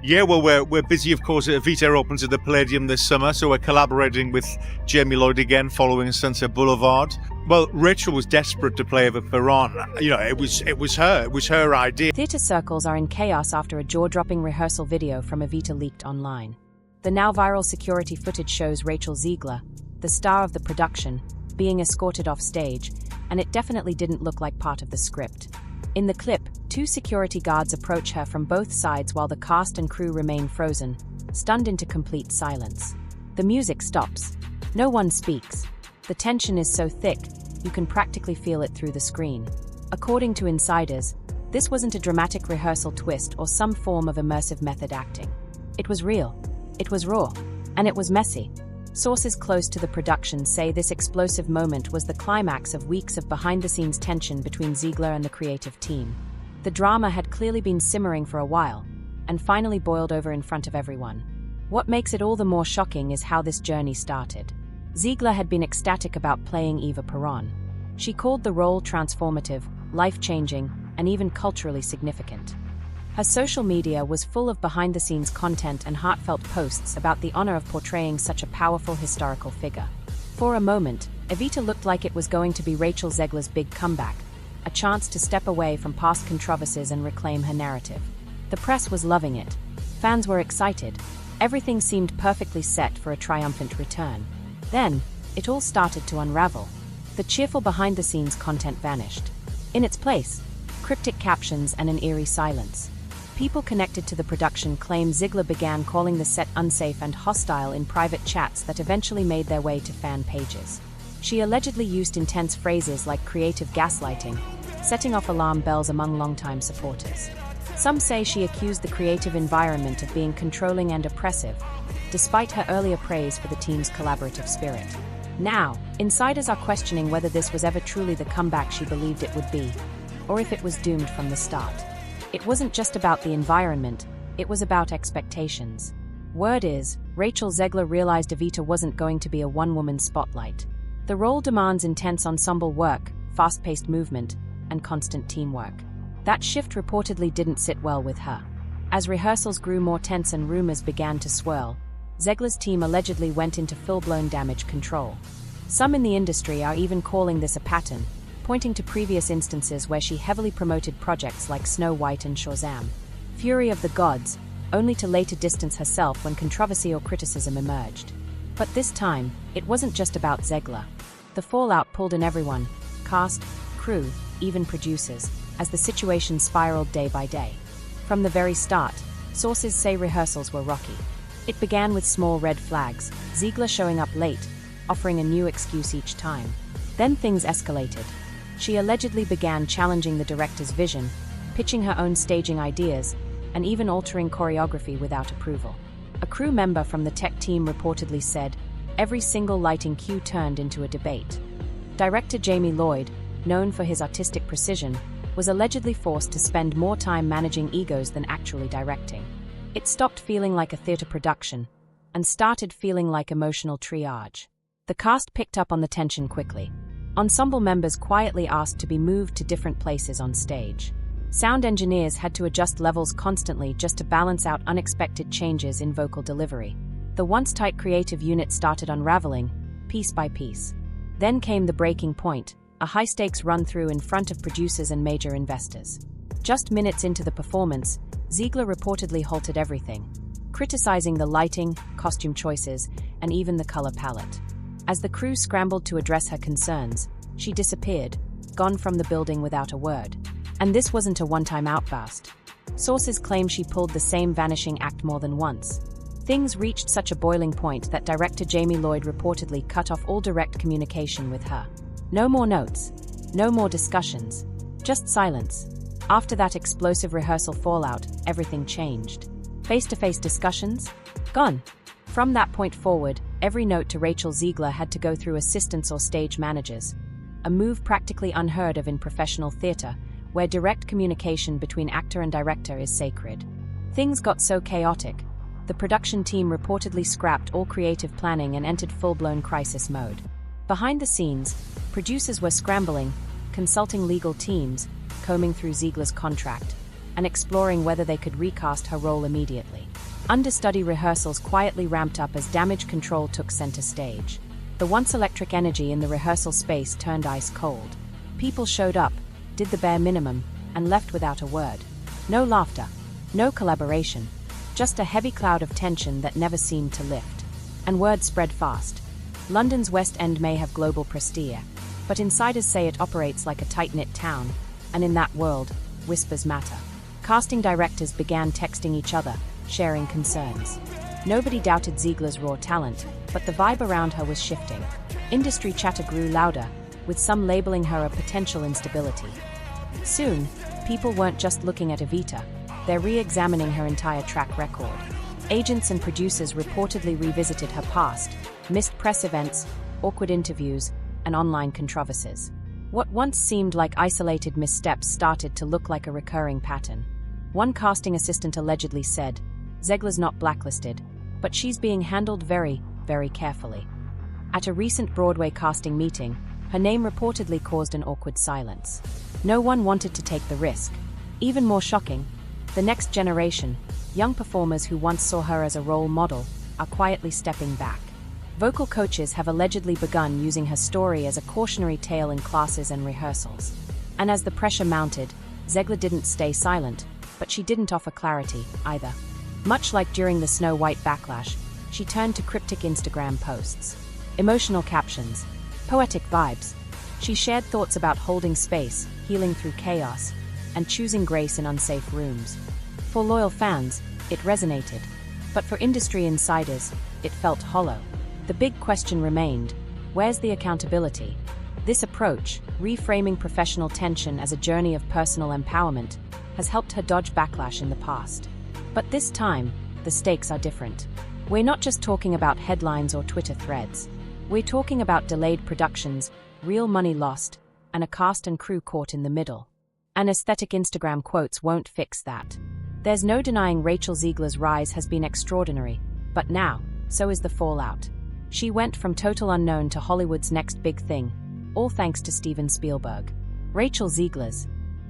Yeah, well, we're busy, of course. Evita opens at the Palladium this summer, so we're collaborating with Jamie Lloyd again, following Sunset Boulevard. Well, Rachel was desperate to play Eva Peron. You know, it was her idea. Theatre circles are in chaos after a jaw-dropping rehearsal video from Evita leaked online. The now viral security footage shows Rachel Zegler, the star of the production, being escorted off stage, and it definitely didn't look like part of the script. In the clip, 2 security guards approach her from both sides while the cast and crew remain frozen, stunned into complete silence. The music stops. No one speaks. The tension is so thick, you can practically feel it through the screen. According to insiders, this wasn't a dramatic rehearsal twist or some form of immersive method acting. It was real, it was raw, and it was messy. Sources close to the production say this explosive moment was the climax of weeks of behind-the-scenes tension between Zegler and the creative team. The drama had clearly been simmering for a while, and finally boiled over in front of everyone. What makes it all the more shocking is how this journey started. Zegler had been ecstatic about playing Eva Peron. She called the role transformative, life-changing, and even culturally significant. Her social media was full of behind-the-scenes content and heartfelt posts about the honor of portraying such a powerful historical figure. For a moment, Evita looked like it was going to be Rachel Zegler's big comeback, a chance to step away from past controversies and reclaim her narrative. The press was loving it. Fans were excited. Everything seemed perfectly set for a triumphant return. Then, it all started to unravel. The cheerful behind-the-scenes content vanished. In its place, cryptic captions and an eerie silence. People connected to the production claim Zegler began calling the set unsafe and hostile in private chats that eventually made their way to fan pages. She allegedly used intense phrases like creative gaslighting, setting off alarm bells among longtime supporters. Some say she accused the creative environment of being controlling and oppressive, despite her earlier praise for the team's collaborative spirit. Now, insiders are questioning whether this was ever truly the comeback she believed it would be, or if it was doomed from the start. It wasn't just about the environment, it was about expectations. Word is, Rachel Zegler realized Evita wasn't going to be a one-woman spotlight. The role demands intense ensemble work, fast-paced movement, and constant teamwork. That shift reportedly didn't sit well with her. As rehearsals grew more tense and rumors began to swirl, Zegler's team allegedly went into full-blown damage control. Some in the industry are even calling this a pattern, pointing to previous instances where she heavily promoted projects like Snow White and Shazam, Fury of the Gods, only to later distance herself when controversy or criticism emerged. But this time, it wasn't just about Zegler. The fallout pulled in everyone, cast, crew, even producers, as the situation spiraled day by day. From the very start, sources say rehearsals were rocky. It began with small red flags, Zegler showing up late, offering a new excuse each time. Then things escalated. She allegedly began challenging the director's vision, pitching her own staging ideas, and even altering choreography without approval. A crew member from the tech team reportedly said, every single lighting cue turned into a debate. Director Jamie Lloyd, known for his artistic precision, was allegedly forced to spend more time managing egos than actually directing. It stopped feeling like a theater production, and started feeling like emotional triage. The cast picked up on the tension quickly. Ensemble members quietly asked to be moved to different places on stage. Sound engineers had to adjust levels constantly just to balance out unexpected changes in vocal delivery. The once tight creative unit started unraveling, piece by piece. Then came the breaking point, a high-stakes run-through in front of producers and major investors. Just minutes into the performance, Zegler reportedly halted everything, criticizing the lighting, costume choices, and even the color palette. As the crew scrambled to address her concerns, she disappeared, gone from the building without a word. And this wasn't a one-time outburst. Sources claim she pulled the same vanishing act more than once. Things reached such a boiling point that director Jamie Lloyd reportedly cut off all direct communication with her. No more notes, no more discussions, just silence. After that explosive rehearsal fallout, everything changed. Face-to-face discussions? Gone. From that point forward, every note to Rachel Zegler had to go through assistants or stage managers, a move practically unheard of in professional theater, where direct communication between actor and director is sacred. Things got so chaotic, the production team reportedly scrapped all creative planning and entered full-blown crisis mode. Behind the scenes, producers were scrambling, consulting legal teams, combing through Zegler's contract, and exploring whether they could recast her role immediately. Understudy rehearsals quietly ramped up as damage control took center stage. The once electric energy in the rehearsal space turned ice cold. People showed up, did the bare minimum, and left without a word. No laughter, no collaboration, just a heavy cloud of tension that never seemed to lift. And word spread fast. London's West End may have global prestige, but insiders say it operates like a tight-knit town, and in that world, whispers matter. Casting directors began texting each other, sharing concerns. Nobody doubted Zegler's raw talent, but the vibe around her was shifting. Industry chatter grew louder, with some labeling her a potential instability. Soon, people weren't just looking at Evita, they're re-examining her entire track record. Agents and producers reportedly revisited her past, missed press events, awkward interviews, and online controversies. What once seemed like isolated missteps started to look like a recurring pattern. One casting assistant allegedly said, "Zegler's not blacklisted, but she's being handled very, very carefully." At a recent Broadway casting meeting, her name reportedly caused an awkward silence. No one wanted to take the risk. Even more shocking, the next generation, young performers who once saw her as a role model, are quietly stepping back. Vocal coaches have allegedly begun using her story as a cautionary tale in classes and rehearsals. And as the pressure mounted, Zegler didn't stay silent, but she didn't offer clarity, either. Much like during the Snow White backlash, she turned to cryptic Instagram posts. Emotional captions, poetic vibes. She shared thoughts about holding space, healing through chaos, and choosing grace in unsafe rooms. For loyal fans, it resonated. But for industry insiders, it felt hollow. The big question remained, where's the accountability? This approach, reframing professional tension as a journey of personal empowerment, has helped her dodge backlash in the past. But this time, the stakes are different. We're not just talking about headlines or Twitter threads. We're talking about delayed productions, real money lost, and a cast and crew caught in the middle. And aesthetic Instagram quotes won't fix that. There's no denying Rachel Zegler's rise has been extraordinary, but now, so is the fallout. She went from total unknown to Hollywood's next big thing, all thanks to Steven Spielberg. Rachel Zegler's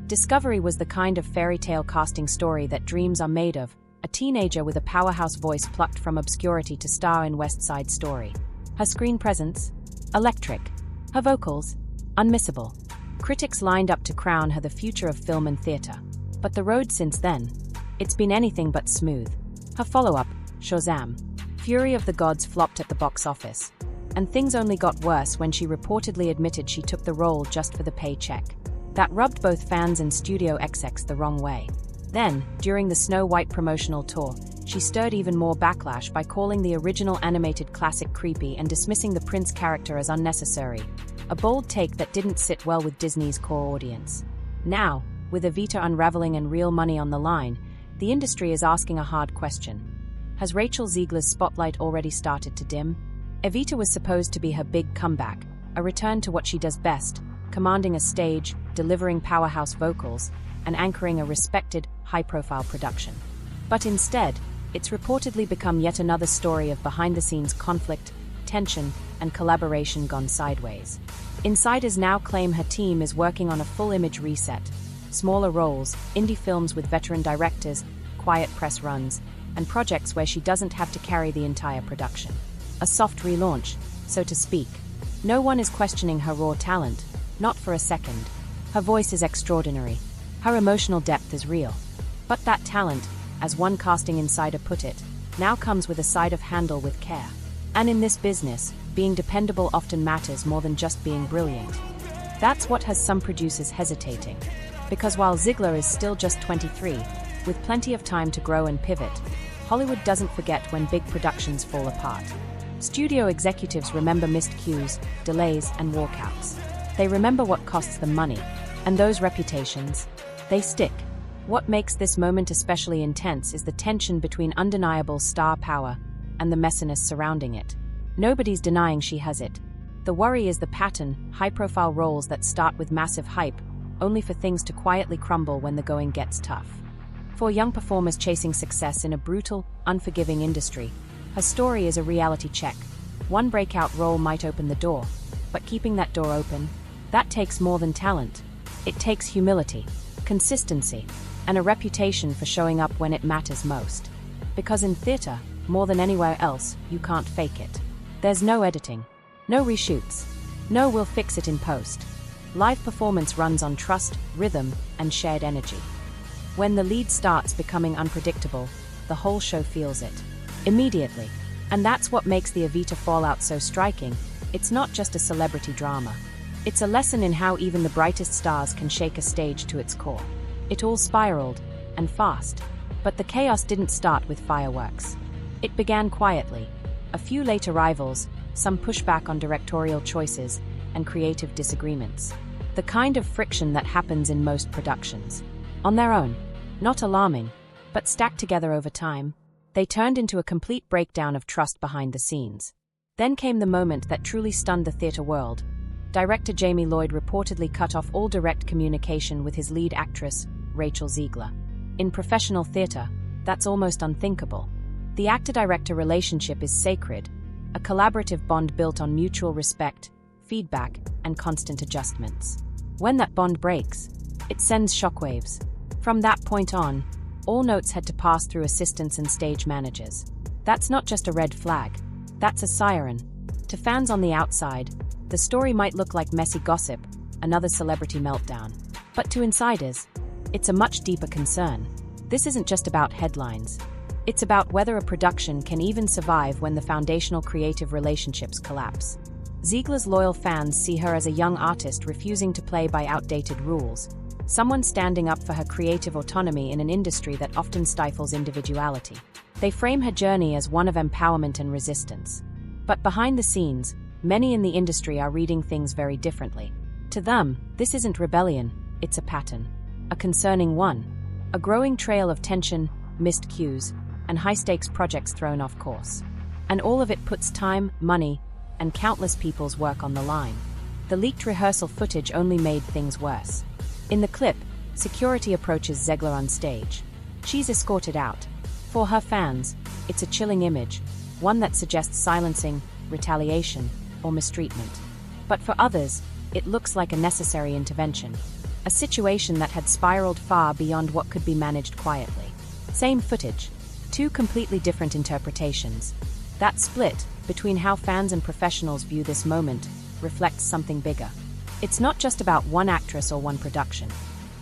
discovery was the kind of fairy tale casting story that dreams are made of, a teenager with a powerhouse voice plucked from obscurity to star in West Side Story. Her screen presence? Electric. Her vocals? Unmissable. Critics lined up to crown her the future of film and theater. But the road since then? It's been anything but smooth. Her follow-up, Shazam! Fury of the Gods flopped at the box office. And things only got worse when she reportedly admitted she took the role just for the paycheck. That rubbed both fans and studio execs the wrong way. Then, during the Snow White promotional tour, she stirred even more backlash by calling the original animated classic creepy and dismissing the prince character as unnecessary. A bold take that didn't sit well with Disney's core audience. Now, with Evita unraveling and real money on the line, the industry is asking a hard question. Has Rachel Zegler's spotlight already started to dim? Evita was supposed to be her big comeback, a return to what she does best, commanding a stage, delivering powerhouse vocals, and anchoring a respected, high-profile production. But instead, it's reportedly become yet another story of behind-the-scenes conflict, tension, and collaboration gone sideways. Insiders now claim her team is working on a full-image reset, smaller roles, indie films with veteran directors, quiet press runs, and projects where she doesn't have to carry the entire production. A soft relaunch, so to speak. No one is questioning her raw talent, not for a second. Her voice is extraordinary. Her emotional depth is real. But that talent, as one casting insider put it, now comes with a side of handle with care. And in this business, being dependable often matters more than just being brilliant. That's what has some producers hesitating. Because while Zegler is still just 23, with plenty of time to grow and pivot, Hollywood doesn't forget when big productions fall apart. Studio executives remember missed cues, delays, and walkouts. They remember what costs them money, and those reputations, they stick. What makes this moment especially intense is the tension between undeniable star power and the messiness surrounding it. Nobody's denying she has it. The worry is the pattern, high-profile roles that start with massive hype, only for things to quietly crumble when the going gets tough. For young performers chasing success in a brutal, unforgiving industry, her story is a reality check. One breakout role might open the door, but keeping that door open, that takes more than talent. It takes humility, consistency, and a reputation for showing up when it matters most. Because in theater, more than anywhere else, you can't fake it. There's no editing, no reshoots, no "we'll fix it in post." Live performance runs on trust, rhythm, and shared energy. When the lead starts becoming unpredictable, the whole show feels it immediately. And that's what makes the Evita fallout so striking. It's not just a celebrity drama. It's a lesson in how even the brightest stars can shake a stage to its core. It all spiraled, and fast. But the chaos didn't start with fireworks. It began quietly. A few late arrivals, some pushback on directorial choices, and creative disagreements. The kind of friction that happens in most productions. On their own, not alarming, but stacked together over time, they turned into a complete breakdown of trust behind the scenes. Then came the moment that truly stunned the theater world. Director Jamie Lloyd reportedly cut off all direct communication with his lead actress, Rachel Zegler. In professional theater, that's almost unthinkable. The actor-director relationship is sacred, a collaborative bond built on mutual respect, feedback, and constant adjustments. When that bond breaks, it sends shockwaves. From that point on, all notes had to pass through assistants and stage managers. That's not just a red flag, that's a siren. To fans on the outside, the story might look like messy gossip, another celebrity meltdown. But to insiders, it's a much deeper concern. This isn't just about headlines. It's about whether a production can even survive when the foundational creative relationships collapse. Ziegler's loyal fans see her as a young artist refusing to play by outdated rules, someone standing up for her creative autonomy in an industry that often stifles individuality. They frame her journey as one of empowerment and resistance. But behind the scenes, many in the industry are reading things very differently. To them, this isn't rebellion, it's a pattern. A concerning one. A growing trail of tension, missed cues, and high-stakes projects thrown off course. And all of it puts time, money, and countless people's work on the line. The leaked rehearsal footage only made things worse. In the clip, security approaches Zegler on stage. She's escorted out. For her fans, it's a chilling image, one that suggests silencing, retaliation, or mistreatment. But for others, it looks like a necessary intervention. A situation that had spiraled far beyond what could be managed quietly. Same footage, two completely different interpretations. That split between how fans and professionals view this moment reflects something bigger. It's not just about one actress or one production.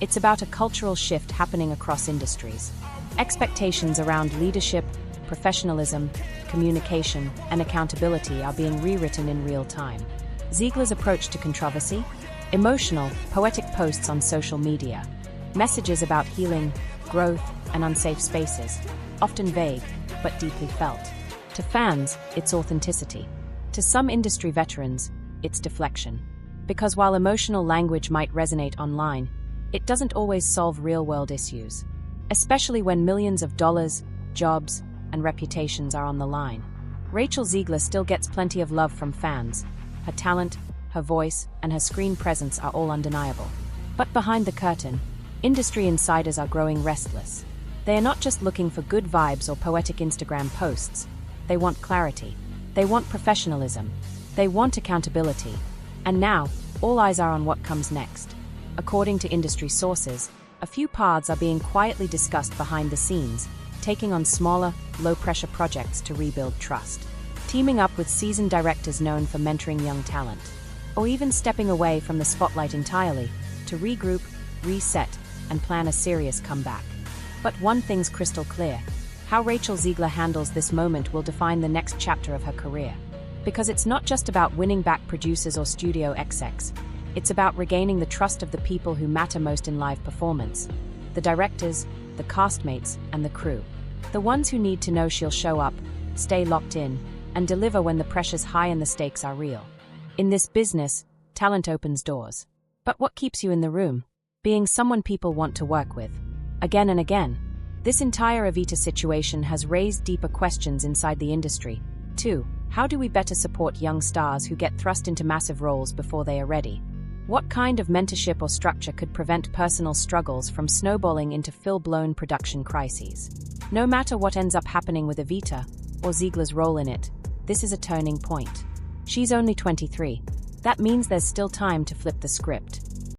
It's about a cultural shift happening across industries. Expectations around leadership, professionalism, communication, and accountability are being rewritten in real time. Ziegler's approach to controversy? Emotional, poetic posts on social media. Messages about healing, growth, and unsafe spaces. Often vague, but deeply felt. To fans, it's authenticity. To some industry veterans, it's deflection. Because while emotional language might resonate online, it doesn't always solve real-world issues. Especially when millions of dollars, jobs, and reputations are on the line. Rachel Zegler still gets plenty of love from fans. Her talent, her voice, and her screen presence are all undeniable. But behind the curtain, industry insiders are growing restless. They are not just looking for good vibes or poetic Instagram posts. They want clarity. They want professionalism. They want accountability. And now, all eyes are on what comes next. According to industry sources, a few paths are being quietly discussed behind the scenes, taking on smaller, low-pressure projects to rebuild trust. Teaming up with seasoned directors known for mentoring young talent. Or even stepping away from the spotlight entirely, to regroup, reset, and plan a serious comeback. But one thing's crystal clear. How Rachel Zegler handles this moment will define the next chapter of her career. Because it's not just about winning back producers or studio execs. It's about regaining the trust of the people who matter most in live performance. The directors, the castmates, and the crew. The ones who need to know she'll show up, stay locked in, and deliver when the pressure's high and the stakes are real. In this business, talent opens doors. But what keeps you in the room? Being someone people want to work with. Again and again. This entire Evita situation has raised deeper questions inside the industry. 2. How do we better support young stars who get thrust into massive roles before they are ready? What kind of mentorship or structure could prevent personal struggles from snowballing into full-blown production crises? No matter what ends up happening with Evita, or Ziegler's role in it, this is a turning point. She's only 23. That means there's still time to flip the script.